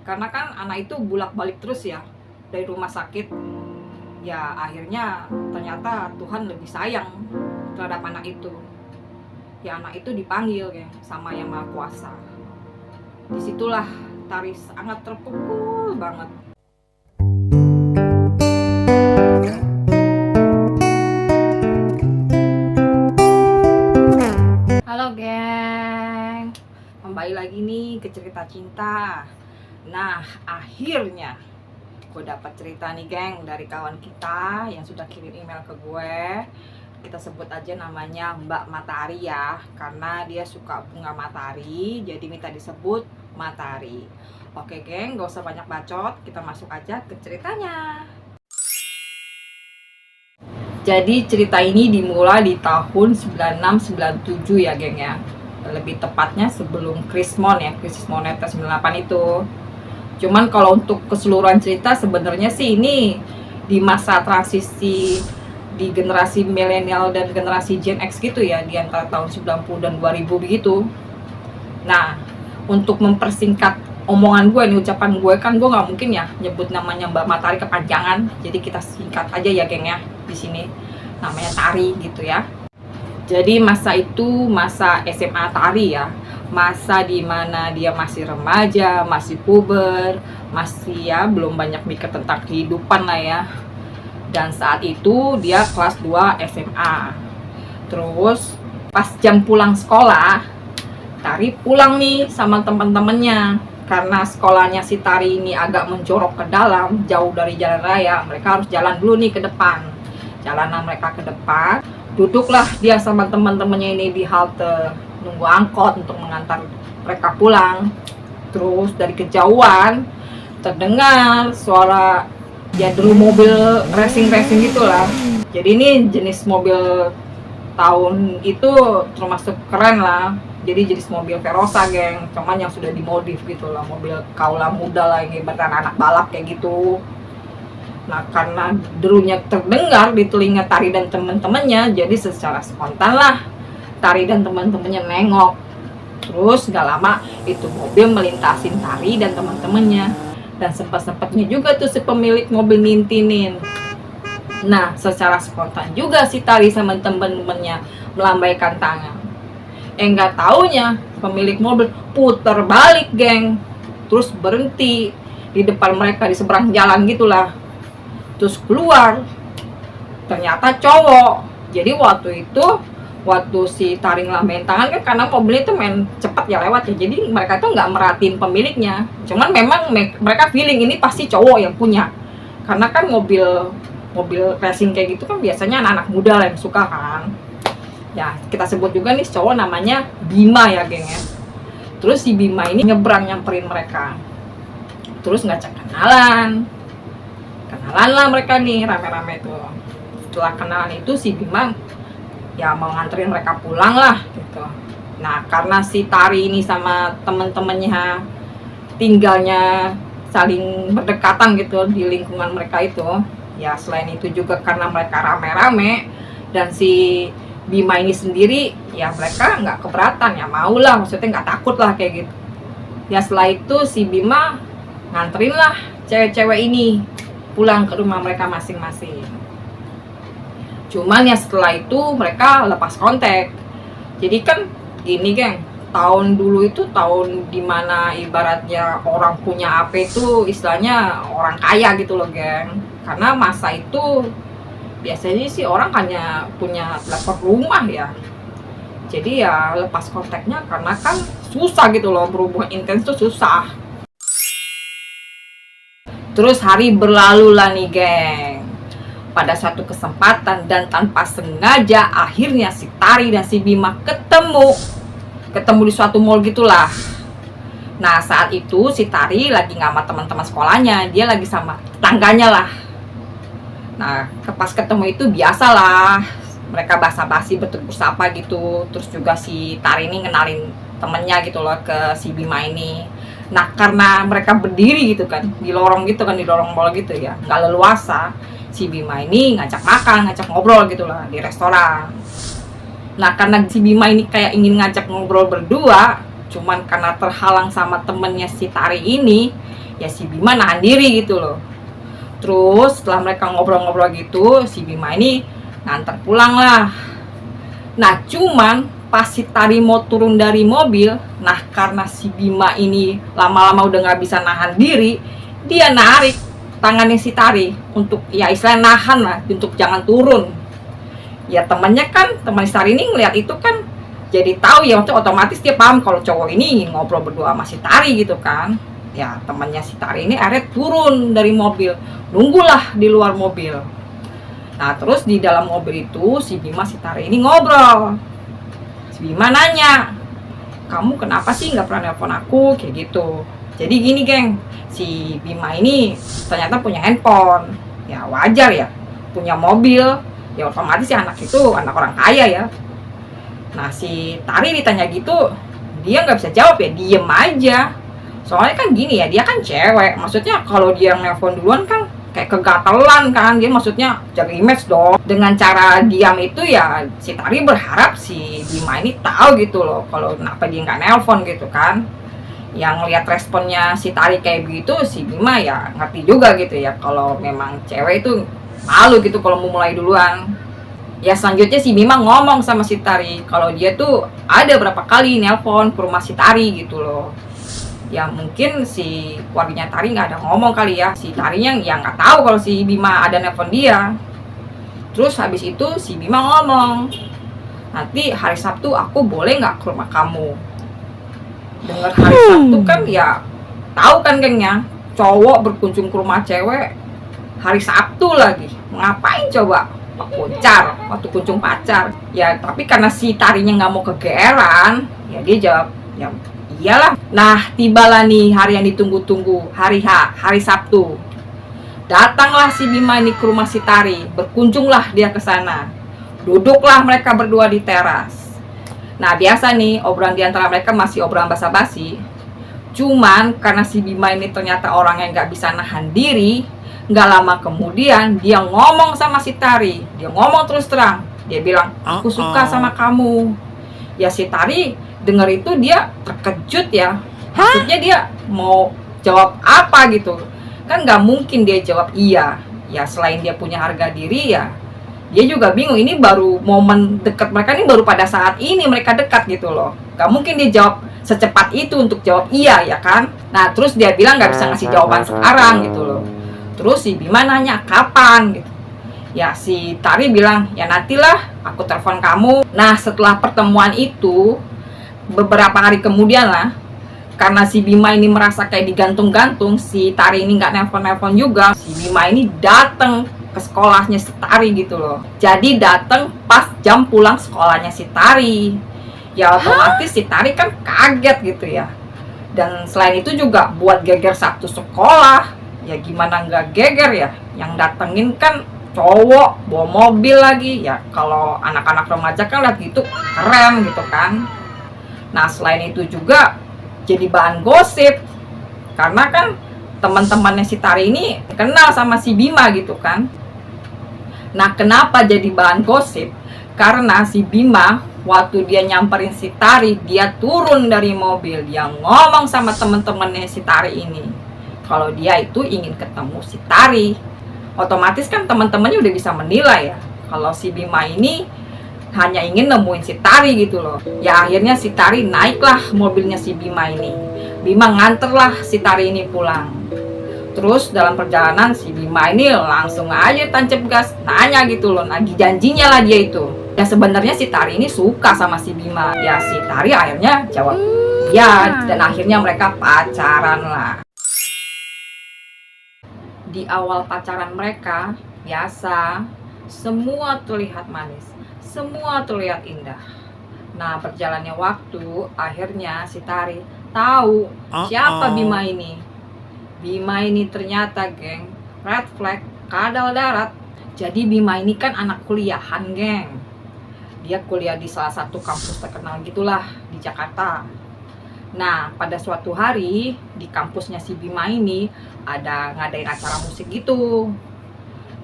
Karena kan anak itu bolak-balik terus ya dari rumah sakit. Ya akhirnya ternyata Tuhan lebih sayang terhadap anak itu. Ya anak itu dipanggil kayak sama Yang Maha Kuasa. Disitulah Tari sangat terpukul banget. Halo geng, kembali lagi nih ke cerita cinta. Nah akhirnya gue dapat cerita nih geng dari kawan kita yang sudah kirim email ke gue. Kita sebut aja namanya Mbak Matahari ya, karena dia suka bunga matahari, jadi minta disebut Matahari. Oke geng, gak usah banyak bacot, kita masuk aja ke ceritanya. Jadi cerita ini dimulai di tahun 96-97 ya geng ya. Lebih tepatnya sebelum Krismon ya, krisis moneter 98 itu. Cuman kalau untuk keseluruhan cerita sebenarnya sih ini di masa transisi di generasi milenial dan generasi Gen X gitu ya, di antara tahun 90 dan 2000 begitu. Nah, untuk mempersingkat omongan gue nih, ucapan gue kan gue nggak mungkin ya nyebut namanya Mbak Matahari kepanjangan, jadi kita singkat aja ya geng ya. Di sini namanya Tari gitu ya. Jadi masa itu masa SMA Tari ya, masa dimana dia masih remaja, masih puber, masih ya belum banyak mikir tentang kehidupan lah ya. Dan saat itu dia kelas 2 SMA. Terus pas jam pulang sekolah, Tari pulang nih sama teman-temannya. Karena sekolahnya si Tari ini agak menjorok ke dalam, jauh dari jalan raya, mereka harus jalan dulu nih ke depan. Jalanan mereka ke depan, duduklah dia sama teman-temannya ini di halte nunggu angkot untuk mengantar mereka pulang. Terus dari kejauhan terdengar suara ya dulu mobil racing gitulah. Jadi ini jenis mobil tahun itu termasuk keren lah. Jadi jenis mobil Verosa geng, cuman yang sudah dimodif gitu lah, mobil kaula muda lah, yang ibarat anak balap kayak gitu. Nah karena derunya terdengar di telinga Tari dan teman-temannya, jadi secara spontan lah Tari dan teman-temannya nengok. Terus gak lama itu mobil melintasin Tari dan teman-temannya, dan sempat-sempatnya juga tuh si pemilik mobil nintinin. Nah secara spontan juga si Tari sama teman-temannya melambaikan tangan. Nggak taunya pemilik mobil puter balik geng, terus berhenti di depan mereka di seberang jalan gitulah. Terus keluar, ternyata cowok. Jadi waktu si Tari ngelambain tangan kan, karena mobil itu main cepat ya lewat ya, jadi mereka tuh nggak merhatiin pemiliknya. Cuman memang mereka feeling ini pasti cowok yang punya, karena kan mobil racing kayak gitu kan biasanya anak-anak muda lah yang suka kan. Ya kita sebut juga nih cowok namanya Bima ya geng ya. Terus si Bima ini nyebrang nyamperin mereka, terus ngajak kenalan lah mereka nih rame-rame tuh. Setelah kenalan itu si Bima ya mau nganterin mereka pulang lah gitu. Nah karena si Tari ini sama temen-temennya tinggalnya saling berdekatan gitu di lingkungan mereka itu, ya selain itu juga karena mereka rame-rame dan si Bima ini sendiri ya mereka nggak keberatan, ya mau lah, maksudnya nggak takut lah kayak gitu. Ya setelah itu si Bima nganterin lah cewek-cewek ini pulang ke rumah mereka masing-masing. Cuman ya setelah itu mereka lepas kontak. Jadi kan gini geng, tahun dulu itu tahun dimana ibaratnya orang punya HP itu istilahnya orang kaya gitu loh geng. Karena masa itu biasanya sih orang hanya punya telepon rumah ya. Jadi ya lepas kontaknya karena kan susah gitu loh, berhubungan intens tuh susah. Terus hari berlalu lah nih geng. Pada suatu kesempatan dan tanpa sengaja akhirnya si Tari dan si Bima ketemu di suatu mall gitulah. Nah saat itu si Tari lagi nggak sama teman-teman sekolahnya, dia lagi sama tetangganya lah. Nah pas ketemu itu biasalah mereka basa-basi bertegur sapa gitu. Terus juga si Tari ini kenalin temennya gitu loh ke si Bima ini. Nah karena mereka berdiri gitu kan di lorong mall gitu ya, nggak leluasa, si Bima ini ngajak makan, ngajak ngobrol gitu lah di restoran. Nah karena si Bima ini kayak ingin ngajak ngobrol berdua, cuman karena terhalang sama temennya si Tari ini, Ya si Bima nahan diri gitu loh. Terus setelah mereka ngobrol-ngobrol gitu, si Bima ini nganter pulang lah. Nah cuman pas si Tari mau turun dari mobil, nah karena si Bima ini lama-lama udah gak bisa nahan diri, dia narik tangannya si Tari untuk ya istilahnya nahan lah, untuk jangan turun. Ya temannya kan, teman si Tari ini ngeliat itu kan jadi tahu ya, otomatis dia paham kalau cowok ini ingin ngobrol berdua sama si Tari gitu kan. Ya temannya si Tari ini akhirnya turun dari mobil, nunggulah di luar mobil. Nah terus di dalam mobil itu si Bima si Tari ini ngobrol. Si Bima nanya, kamu kenapa sih nggak pernah nelpon aku kayak gitu. Jadi gini geng, si Bima ini ternyata punya handphone. Ya wajar ya, punya mobil, ya otomatis ya anak itu anak orang kaya ya. Nah si Tari ditanya gitu, dia nggak bisa jawab ya, diem aja. Soalnya kan gini ya, dia kan cewek, maksudnya kalau dia nelpon duluan kan kayak kegatelan kan, dia maksudnya jaga image dong. Dengan cara diam itu ya si Tari berharap si Bima ini tahu gitu loh kalau kenapa dia nggak nelpon gitu kan. Yang ngeliat responnya si Tari kayak begitu, si Bima ya ngerti juga gitu ya kalau memang cewek itu malu gitu kalau mau mulai duluan. Ya selanjutnya si Bima ngomong sama si Tari kalau dia tuh ada berapa kali nelpon ke rumah si Tari gitu loh. Ya mungkin si keluarganya Tari nggak ada ngomong kali ya, si Tarinya yang nggak tahu kalau si Bima ada nelpon dia. Terus habis itu si Bima ngomong, nanti hari Sabtu aku boleh nggak ke rumah kamu. Dengar hari Sabtu kan ya tahu kan gengnya, cowok berkunjung ke rumah cewek hari Sabtu lagi, ngapain coba? Pacar, waktu kunjung pacar. Ya tapi karena si Tarinya nggak mau kegeeran, ya dia jawab ya iyalah. Nah tibalah nih hari yang ditunggu-tunggu, hari Sabtu. Datanglah si Bima ini ke rumah si Tari, berkunjunglah dia ke sana. Duduklah mereka berdua di teras. Nah biasa nih obrolan di antara mereka masih obrolan basa-basi. Cuman karena si Bima ini ternyata orang yang nggak bisa nahan diri, nggak lama kemudian dia ngomong sama si Tari. Dia ngomong terus terang, dia bilang aku suka sama kamu. Ya si Tari dengar itu dia terkejut ya. Maksudnya dia mau jawab apa gitu kan, nggak mungkin dia jawab iya. Ya selain dia punya harga diri ya dia juga bingung, ini baru momen dekat mereka, ini baru pada saat ini mereka dekat gitu loh. Nggak mungkin dia jawab secepat itu untuk jawab iya ya kan. Nah terus dia bilang nggak bisa ngasih jawaban sekarang gitu loh. Terus si Bima nanya kapan gitu. Ya si Tari bilang ya nantilah aku telepon kamu. Nah setelah pertemuan itu beberapa hari kemudian lah, karena si Bima ini merasa kayak digantung-gantung, si Tari ini nggak nelpon-nelpon juga, si Bima ini datang ke sekolahnya si Tari gitu loh. Jadi datang pas jam pulang sekolahnya si Tari. Ya otomatis si Tari kan kaget gitu ya. Dan selain itu juga buat geger satu sekolah. Ya gimana nggak geger ya, yang datengin kan cowok bawa mobil lagi. Ya kalau anak-anak remaja kan lihat gitu keren gitu kan. Nah selain itu juga jadi bahan gosip, karena kan teman-temannya si Tari ini kenal sama si Bima gitu kan. Nah kenapa jadi bahan gosip? Karena si Bima waktu dia nyamperin si Tari, dia turun dari mobil, dia ngomong sama teman-temannya si Tari ini kalau dia itu ingin ketemu si Tari. Otomatis kan teman-temannya udah bisa menilai ya kalau si Bima ini hanya ingin nemuin si Tari gitu loh. Ya akhirnya si Tari naiklah mobilnya si Bima ini. Bima nganterlah si Tari ini pulang. Terus dalam perjalanan si Bima ini langsung aja tancap gas, nanya gitu loh, nagih janjinya lah dia itu. Ya sebenarnya si Tari ini suka sama si Bima. Ya si Tari akhirnya jawab ya, dan akhirnya mereka pacaran lah. Di awal pacaran mereka biasa semua terlihat manis, semua terlihat indah. Nah berjalannya waktu, akhirnya si Tari tahu siapa Bima ini. Bima ini ternyata geng, red flag, kadal darat. Jadi Bima ini kan anak kuliahan geng. Dia kuliah di salah satu kampus terkenal gitulah di Jakarta. Nah pada suatu hari di kampusnya si Bima ini ada ngadain acara musik gitu.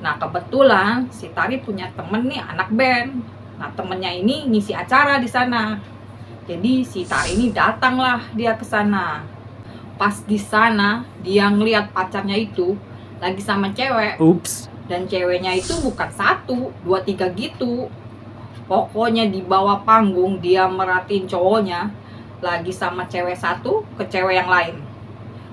Nah kebetulan si Tari punya temen nih anak band. Nah temennya ini ngisi acara di sana. Jadi si Tari ini datanglah dia ke sana. Pas di sana dia ngeliat pacarnya itu lagi sama cewek. Ups. Dan ceweknya itu bukan 1, 2, 3 gitu. Pokoknya di bawah panggung dia merhatiin cowoknya lagi sama cewek satu ke cewek yang lain.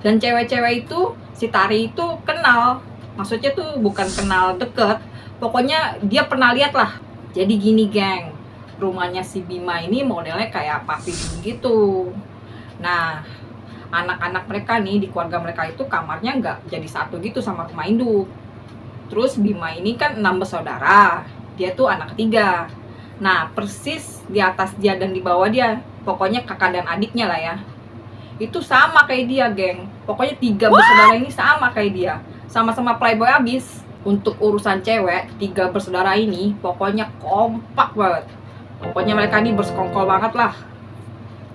Dan cewek-cewek itu, si Tari itu kenal. Maksudnya tuh bukan kenal deket, pokoknya dia pernah lihat lah. Jadi gini geng, rumahnya si Bima ini modelnya kayak pavilion gitu. Nah, anak-anak mereka nih, di keluarga mereka itu kamarnya nggak jadi satu gitu sama rumah induk. Terus Bima ini kan 6 bersaudara, dia tuh anak ketiga. Nah, persis di atas dia dan di bawah dia, pokoknya kakak dan adiknya lah ya, itu sama kayak dia geng. Pokoknya 3 bersaudara ini sama kayak dia, sama-sama playboy abis. Untuk urusan cewek, 3 bersaudara ini pokoknya kompak banget. Pokoknya mereka ini bersekongkol banget lah.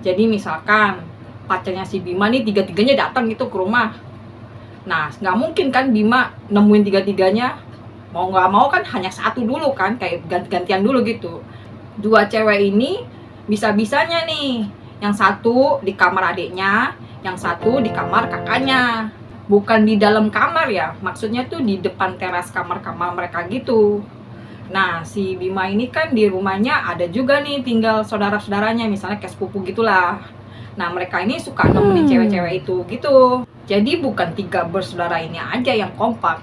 Jadi misalkan pacarnya si Bima nih 3-tiganya datang gitu ke rumah. Nah, nggak mungkin kan Bima nemuin 3-tiganya. Mau nggak mau kan hanya satu dulu kan, kayak ganti-gantian dulu gitu. 2 cewek ini bisa-bisanya nih, yang satu di kamar adiknya, yang satu di kamar kakaknya. Bukan di dalam kamar ya, maksudnya tuh di depan teras kamar-kamar mereka gitu. Nah, si Bima ini kan di rumahnya ada juga nih tinggal saudara-saudaranya, misalnya kayak sepupu gitulah. Nah, mereka ini suka nemenin cewek-cewek itu gitu. Jadi bukan 3 bersaudara ini aja yang kompak.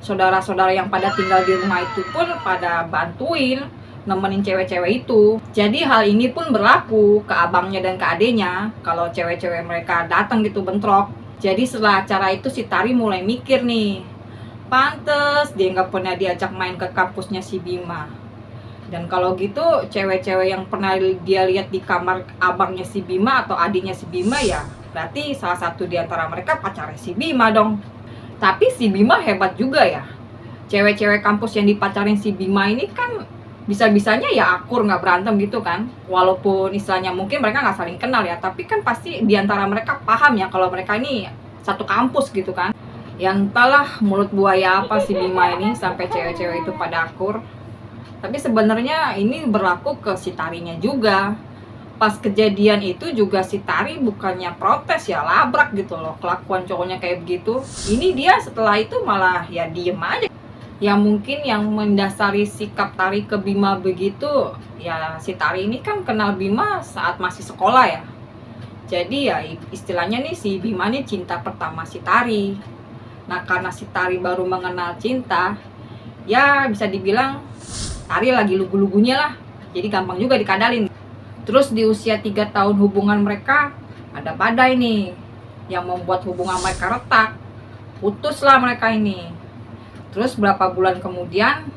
Saudara-saudara yang pada tinggal di rumah itu pun pada bantuin nemenin cewek-cewek itu. Jadi hal ini pun berlaku ke abangnya dan ke adenya kalau cewek-cewek mereka datang gitu bentrok. Jadi setelah acara itu si Tari mulai mikir nih, pantes dia nggak pernah diajak main ke kampusnya si Bima. Dan kalau gitu cewek-cewek yang pernah dia lihat di kamar abangnya si Bima atau adiknya si Bima ya berarti salah satu di antara mereka pacarnya si Bima dong. Tapi si Bima hebat juga ya. Cewek-cewek kampus yang dipacarin si Bima ini kan bisa-bisanya ya akur, nggak berantem gitu kan. Walaupun istilahnya mungkin mereka nggak saling kenal ya, tapi kan pasti diantara mereka paham ya kalau mereka ini satu kampus gitu kan. Ya entahlah mulut buaya apa si Bima ini sampai cewek-cewek itu pada akur. Tapi sebenarnya ini berlaku ke si Tarinya juga. Pas kejadian itu juga si Tari bukannya protes ya, labrak gitu loh kelakuan cowoknya kayak begitu. Ini dia setelah itu malah ya diem aja. Ya mungkin yang mendasari sikap Tari ke Bima begitu, ya si Tari ini kan kenal Bima saat masih sekolah ya. Jadi ya istilahnya nih si Bima nih cinta pertama si Tari. Nah karena si Tari baru mengenal cinta, ya bisa dibilang Tari lagi lugu-lugunya lah. Jadi gampang juga dikadalin. Terus di usia 3 tahun hubungan mereka, ada badai nih yang membuat hubungan mereka retak. Putuslah mereka ini. Terus berapa bulan kemudian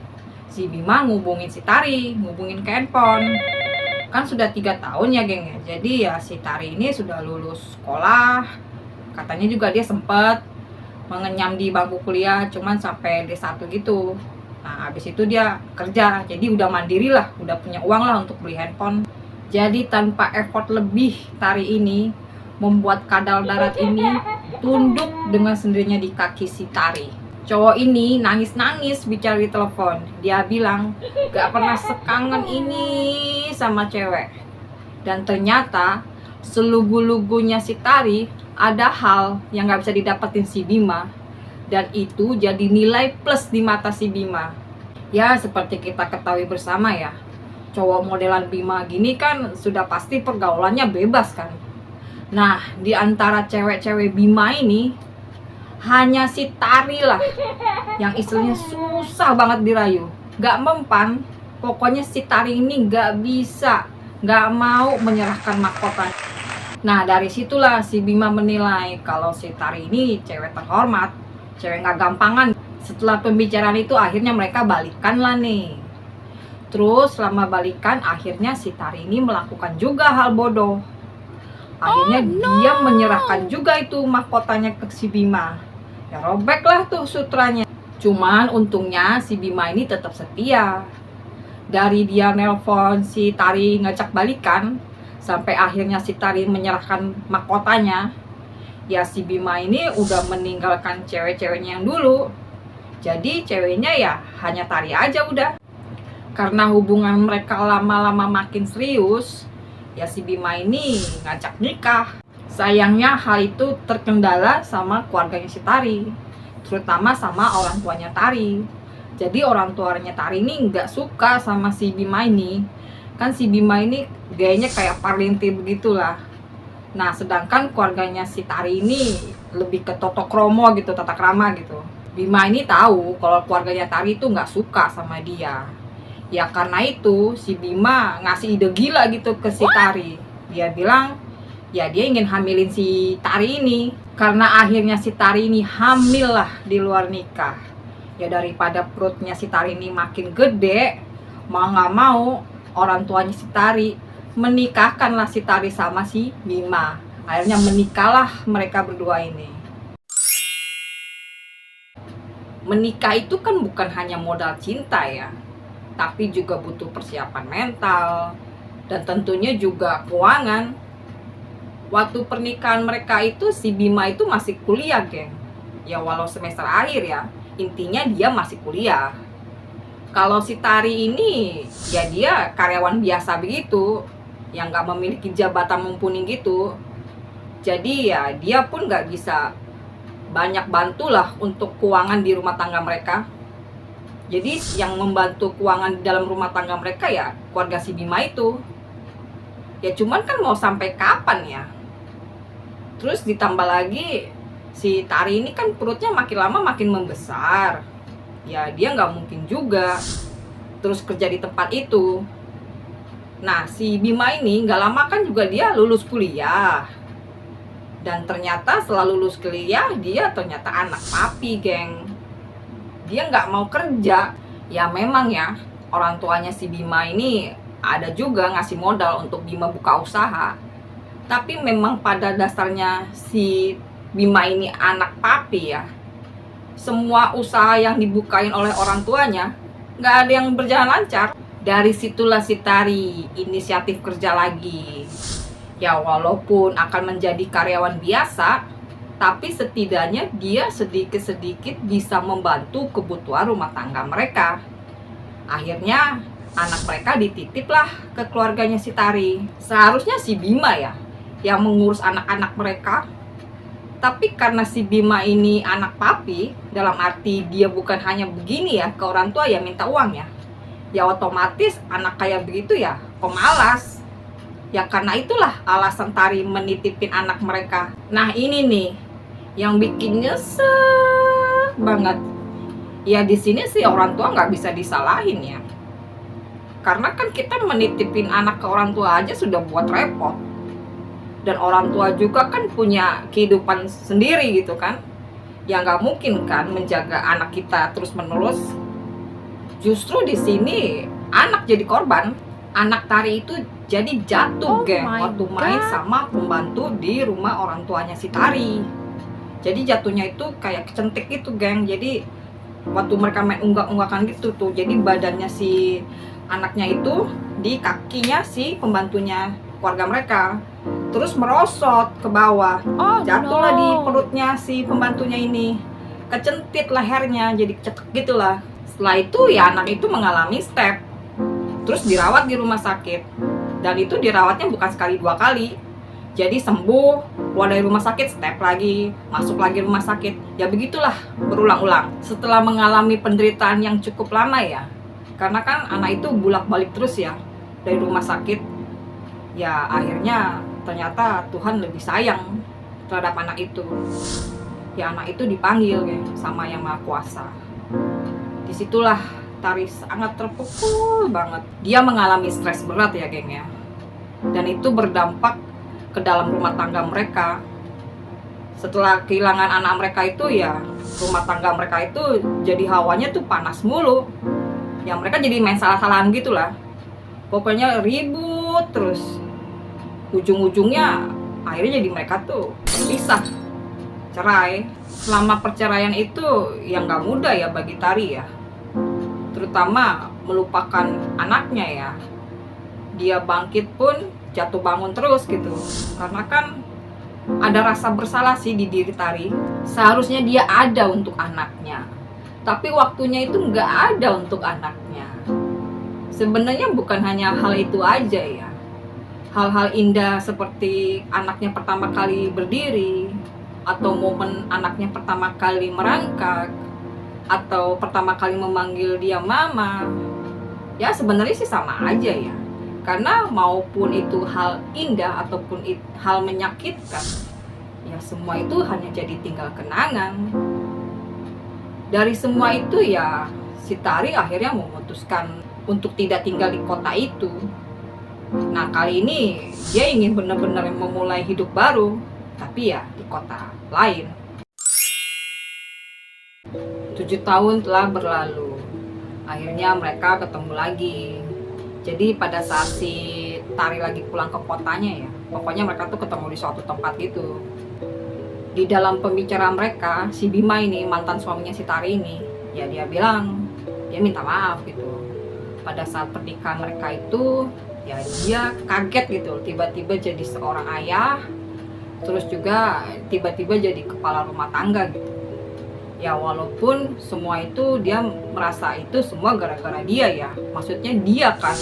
si Bima ngubungin si Tari, ngubungin ke handphone. Kan sudah 3 tahun ya geng ya. Jadi ya si Tari ini sudah lulus sekolah. Katanya juga dia sempat mengenyam di bangku kuliah cuman sampai D1 gitu. Nah habis itu dia kerja, jadi udah mandiri lah, udah punya uang lah untuk beli handphone. Jadi tanpa effort lebih Tari ini membuat kadal darat ini tunduk dengan sendirinya di kaki si Tari. Cowok ini nangis-nangis bicara di telepon. Dia bilang gak pernah sekangen ini sama cewek. Dan ternyata selugu-lugunya si Tari ada hal yang gak bisa didapetin si Bima. Dan itu jadi nilai plus di mata si Bima. Ya seperti kita ketahui bersama ya, cowok modelan Bima gini kan sudah pasti pergaulannya bebas kan. Nah di antara cewek-cewek Bima ini hanya si Tari lah yang istilahnya susah banget dirayu, gak mempan. Pokoknya si Tari ini gak bisa, gak mau menyerahkan mahkota. Nah dari situlah si Bima menilai kalau si Tari ini cewek terhormat, cewek gak gampangan. Setelah pembicaraan itu akhirnya mereka balikan lah nih. Terus selama balikan akhirnya si Tari ini melakukan juga hal bodoh. Akhirnya dia menyerahkan juga itu mahkotanya ke si Bima. Ya robeklah tuh sutranya. Cuman untungnya si Bima ini tetap setia. Dari dia nelpon si Tari ngajak balikan sampai akhirnya si Tari menyerahkan mahkotanya, ya si Bima ini udah meninggalkan cewek-ceweknya yang dulu. Jadi ceweknya ya hanya Tari aja udah. Karena hubungan mereka lama-lama makin serius, ya si Bima ini ngajak nikah. Sayangnya hal itu terkendala sama keluarganya si Tari, terutama sama orang tuanya Tari. Jadi orang tuanya Tari ini nggak suka sama si Bima ini. Kan si Bima ini gayanya kayak parlinti begitulah. Nah, sedangkan keluarganya si Tari ini lebih ke toto kromo gitu, tata krama gitu. Bima ini tahu kalau keluarganya Tari itu nggak suka sama dia. Ya karena itu si Bima ngasih ide gila gitu ke si Tari. Dia bilang, ya dia ingin hamilin si Tari ini. Karena akhirnya si Tari ini hamil lah di luar nikah. Ya daripada perutnya si Tari ini makin gede, mau nggak mau orang tuanya si Tari menikahkanlah si Tari sama si Bima. Akhirnya menikahlah mereka berdua ini. Menikah itu kan bukan hanya modal cinta ya, tapi juga butuh persiapan mental dan tentunya juga keuangan. Waktu pernikahan mereka itu si Bima itu masih kuliah, geng. Ya walau semester akhir ya, intinya dia masih kuliah. Kalau si Tari ini ya dia karyawan biasa begitu, yang nggak memiliki jabatan mumpuni gitu. Jadi ya dia pun nggak bisa banyak bantulah untuk keuangan di rumah tangga mereka. Jadi yang membantu keuangan di dalam rumah tangga mereka ya keluarga si Bima itu. Ya cuman kan mau sampai kapan ya? Terus ditambah lagi si Tari ini kan perutnya makin lama makin membesar. Ya dia nggak mungkin juga terus kerja di tempat itu. Nah si Bima ini nggak lama kan juga dia lulus kuliah. Dan ternyata setelah lulus kuliah dia ternyata anak papi, geng. Dia nggak mau kerja. Ya memang ya orang tuanya si Bima ini ada juga ngasih modal untuk Bima buka usaha. Tapi memang pada dasarnya si Bima ini anak papi ya. Semua usaha yang dibukain oleh orang tuanya nggak ada yang berjalan lancar. Dari situlah si Tari inisiatif kerja lagi. Ya walaupun akan menjadi karyawan biasa, tapi setidaknya dia sedikit-sedikit bisa membantu kebutuhan rumah tangga mereka. Akhirnya anak mereka dititiplah ke keluarganya si Tari. Seharusnya si Bima ya yang mengurus anak-anak mereka. Tapi karena si Bima ini anak papi, dalam arti dia bukan hanya begini ya ke orang tua ya minta uang ya. Ya otomatis anak kayak begitu ya pemalas. Ya karena itulah alasan Tari menitipin anak mereka. Nah ini nih yang bikin nyesek banget. Ya di sini sih orang tua nggak bisa disalahin ya. Karena kan kita menitipin anak ke orang tua aja sudah buat repot. Dan orang tua juga kan punya kehidupan sendiri gitu kan. Ya nggak mungkin kan menjaga anak kita terus menerus. Justru di sini anak jadi korban. Anak Tari itu jadi jatuh, geng, waktu main sama pembantu di rumah orang tuanya si Tari. Jadi jatuhnya itu kayak kecentik gitu, geng. Jadi waktu mereka main unggak-unggakan gitu tuh, jadi badannya si anaknya itu di kakinya si pembantunya keluarga mereka, terus merosot ke bawah. Jatuhlah di perutnya si pembantunya ini, kecentit lehernya, jadi kecetek gitulah. Setelah itu ya anak itu mengalami step, terus dirawat di rumah sakit. Dan itu dirawatnya bukan sekali dua kali. Jadi sembuh, keluar dari rumah sakit, step lagi, masuk lagi rumah sakit. Ya begitulah berulang-ulang. Setelah mengalami penderitaan yang cukup lama ya, karena kan anak itu bolak-balik terus ya dari rumah sakit. Ya akhirnya ternyata Tuhan lebih sayang terhadap anak itu. Ya anak itu dipanggil ya sama Yang Maha Kuasa. Disitulah Tari sangat terpukul banget. Dia mengalami stres berat ya, geng ya. Dan itu berdampak ke dalam rumah tangga mereka. Setelah kehilangan anak mereka itu ya, rumah tangga mereka itu jadi hawanya tuh panas mulu. Ya mereka jadi main salah-salahan gitulah. Pokoknya ribut terus. Ujung-ujungnya akhirnya jadi mereka tuh pisah, cerai. Selama perceraian itu yang gak mudah ya bagi Tari ya. Terutama melupakan anaknya ya. Dia bangkit pun jatuh bangun terus gitu. Karena kan ada rasa bersalah sih di diri Tari. Seharusnya dia ada untuk anaknya, tapi waktunya itu nggak ada untuk anaknya. Sebenarnya bukan hanya hal itu aja ya. hal-hal indah seperti anaknya pertama kali berdiri, atau momen anaknya pertama kali merangkak, atau pertama kali memanggil dia mama, ya sebenarnya sih sama aja ya. Karena maupun itu hal indah ataupun hal menyakitkan, ya semua itu hanya jadi tinggal kenangan. Dari semua itu ya si Tari akhirnya memutuskan untuk tidak tinggal di kota itu. Nah kali ini dia ingin benar-benar memulai hidup baru, tapi ya di kota lain. 7 tahun telah berlalu. Akhirnya mereka ketemu lagi. Jadi pada saat si Tari lagi pulang ke kotanya ya, pokoknya mereka tuh ketemu di suatu tempat gitu. Di dalam pembicaraan mereka, si Bima ini, mantan suaminya si Tari ini, ya dia bilang, dia minta maaf gitu. Pada saat pernikahan mereka itu, ya dia kaget gitu, tiba-tiba jadi seorang ayah, terus juga tiba-tiba jadi kepala rumah tangga gitu. Ya walaupun semua itu dia merasa itu semua gara-gara dia ya, maksudnya dia kan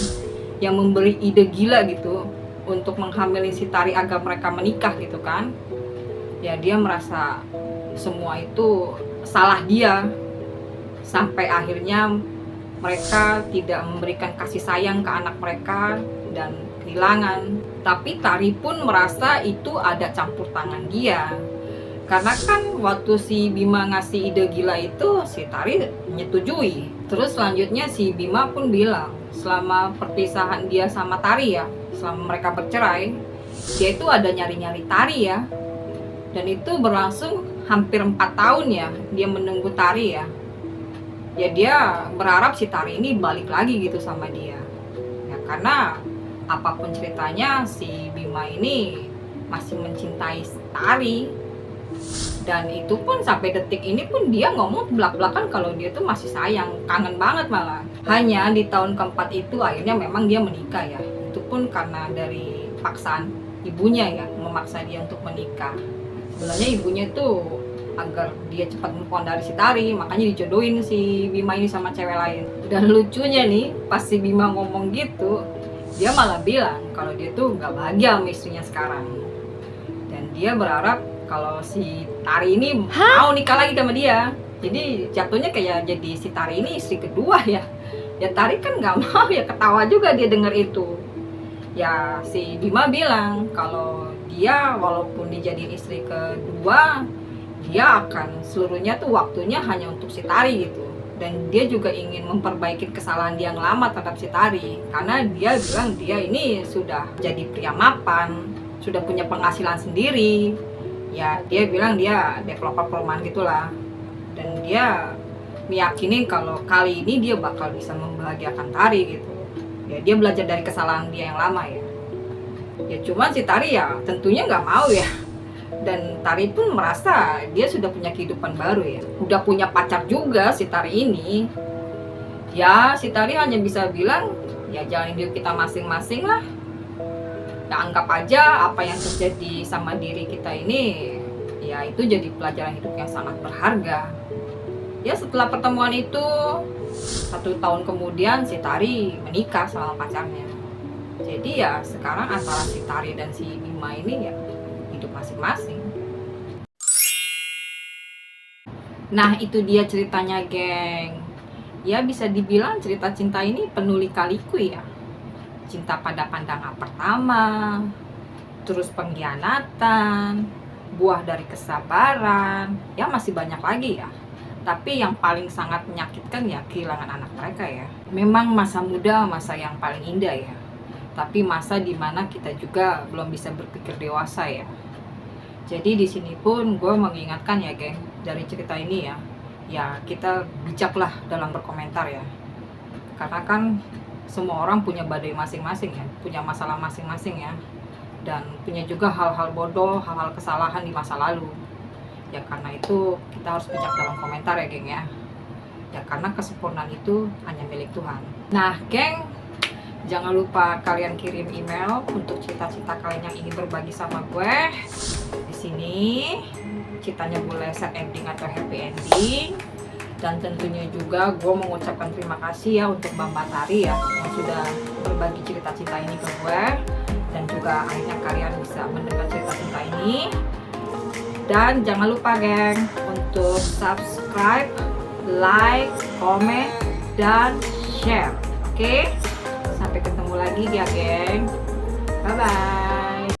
yang memberi ide gila gitu untuk menghamilin si Tari agar mereka menikah gitu kan. Ya dia merasa semua itu salah dia, sampai akhirnya mereka tidak memberikan kasih sayang ke anak mereka dan kehilangan. Tapi Tari pun merasa itu ada campur tangan dia, karena kan waktu si Bima ngasih ide gila itu si Tari menyetujui. Terus selanjutnya si Bima pun bilang selama perpisahan dia sama Tari ya, selama mereka bercerai, dia itu ada nyari-nyari Tari ya. Dan itu berlangsung hampir 4 tahun ya dia menunggu Tari ya. Ya dia berharap si Tari ini balik lagi gitu sama dia. Ya karena apapun ceritanya si Bima ini masih mencintai Tari. Dan itu pun sampai detik ini pun dia ngomong belak-belakan kalau dia tuh masih sayang, kangen banget malah. Hanya di tahun keempat itu akhirnya memang dia menikah ya. Itu pun karena dari paksaan ibunya ya, memaksa dia untuk menikah. Sebenarnya ibunya tuh agar dia cepat move on dari si Tari, makanya dijodohin si Bima ini sama cewek lain. Dan lucunya nih, pas si Bima ngomong gitu, dia malah bilang kalau dia tuh gak bahagia sama istrinya sekarang. Dan dia berharap kalau si Tari ini mau nikah lagi sama dia. Jadi jatuhnya kayak jadi si Tari ini istri kedua ya. Ya Tari kan gak mau ya, ketawa juga dia denger itu. Ya si Bima bilang kalau dia walaupun dijadiin istri kedua, dia akan seluruhnya tuh waktunya hanya untuk si Tari gitu. Dan dia juga ingin memperbaiki kesalahan dia yang lama terhadap si Tari, karena dia bilang dia ini sudah jadi pria mapan, sudah punya penghasilan sendiri. Ya dia bilang dia developer perumahan gitulah. Dan dia meyakini kalau kali ini dia bakal bisa membahagiakan Tari gitu. Ya dia belajar dari kesalahan dia yang lama ya. Ya cuman si Tari ya tentunya nggak mau ya. Dan Tari pun merasa dia sudah punya kehidupan baru ya, udah punya pacar juga si Tari ini. Ya si Tari hanya bisa bilang ya jalanin hidup kita masing-masing lah. Ya anggap aja apa yang terjadi sama diri kita ini ya itu jadi pelajaran hidup yang sangat berharga. Ya setelah pertemuan itu 1 tahun kemudian si Tari menikah sama pacarnya. Jadi ya sekarang antara si Tari dan si Bima ini ya hidup masing-masing. Nah itu dia ceritanya geng. Ya bisa dibilang cerita cinta ini penuh lika-liku ya. Cinta pada pandangan pertama, terus pengkhianatan, buah dari kesabaran, ya masih banyak lagi ya. Tapi yang paling sangat menyakitkan ya kehilangan anak mereka ya. Memang masa muda masa yang paling indah ya, tapi masa dimana kita juga belum bisa berpikir dewasa ya. Jadi di sini pun gue mengingatkan ya geng, dari cerita ini ya, ya kita bijaklah dalam berkomentar ya. Karena kan semua orang punya badai masing-masing ya, punya masalah masing-masing ya. Dan punya juga hal-hal bodoh, hal-hal kesalahan di masa lalu. Ya karena itu kita harus bijak dalam komentar ya geng ya. Ya karena kesempurnaan itu hanya milik Tuhan. Nah geng, jangan lupa kalian kirim email untuk cerita-cerita kalian yang ingin berbagi sama gue. Di sini ceritanya boleh sad ending atau happy ending. Dan tentunya juga gue mengucapkan terima kasih ya untuk Bang Batari ya yang sudah berbagi cerita-cerita ini ke gue. dan juga akhirnya kalian bisa mendengar cerita cinta ini. Dan jangan lupa geng untuk subscribe, like, comment, dan share. Oke? Sampai ketemu lagi ya geng. Bye bye.